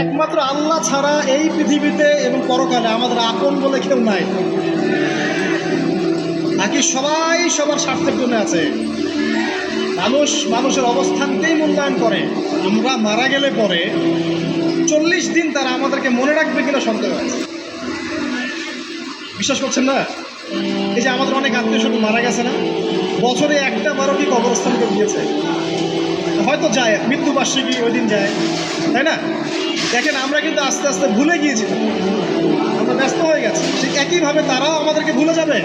একমাত্র আল্লাহ ছাড়া এই পৃথিবীতে এবং পরকালে আমাদের আপন বলে কেউ নাই। বাকি সবাই সবার স্বার্থের জন্য আছে। মানুষের অবস্থানকেই মূল্যায়ন করে। আমরা মারা গেলে পরে 40 দিন তারা আমাদেরকে মনে রাখবে কিনা সন্দেহ আছে। বিশ্বাস করছেন না? এই যে আমাদের অনেক আত্মীয় স্বজন মারা গেছে না, বছরে একটা বারো কি কবরস্থান করে দিয়েছে, হয়তো যায় মৃত্যুবার্ষিকী ওই দিন যায়, তাই না? দেখেন আমরা কিন্তু আস্তে আস্তে ভুলে গিয়েছি, আমরা ব্যস্ত হয়ে গেছি। ঠিক একইভাবে তারাও আমাদেরকে ভুলে যাবে।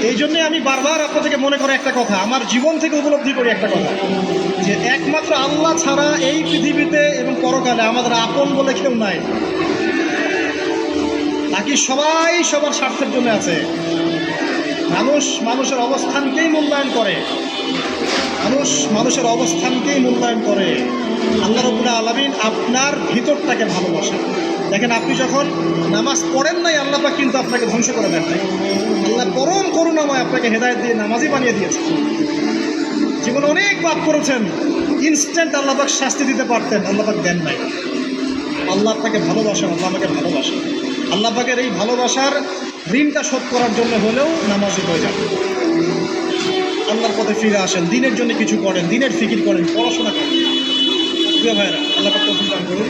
এই জন্যে আমি বারবার আপনাদেরকে মনে করে একটা কথা, আমার জীবন থেকে উপলব্ধি করি একটা কথা, যে একমাত্র আল্লাহ ছাড়া এই পৃথিবীতে এবং পরকালে আমাদের আপন বলে কেউ নাই। বাকি সবাই সবার স্বার্থের জন্য আছে। মানুষের অবস্থানকেই মূল্যায়ন করে। মানুষের অবস্থানকেই মূল্যায়ন করে। আল্লাহ রাব্বুল আলামিন আপনার ভিতরটাকে ভালোবাসেন। দেখেন, আপনি যখন নামাজ পড়েন নাই, আল্লাহ পাক কিন্তু আপনাকে ধ্বংস করে দেন নাই। আল্লাহ পরম করুণাময় আপনাকে হেদায়েত দিয়ে নামাজি বানিয়ে দিয়েছে। জীবনে অনেক পাপ করেছেন, ইনস্ট্যান্ট আল্লাহ পাক শাস্তি দিতে পারতেন, আল্লাহ পাক দেন নাই। আল্লাহ আপনাকে ভালোবাসেন, আল্লাহ আমাকে ভালোবাসেন। আল্লাহ পাকের এই ভালোবাসার ঋণটা শোধ করার জন্য হলেও নামাজি হয়ে যান, আল্লাহর পথে ফিরে আসেন, দিনের জন্য কিছু করেন, দিনের ফিকির করেন, পড়াশোনা করেন। প্রিয় ভাইরা, আল্লাহ পাক তৌফিক দান করুন।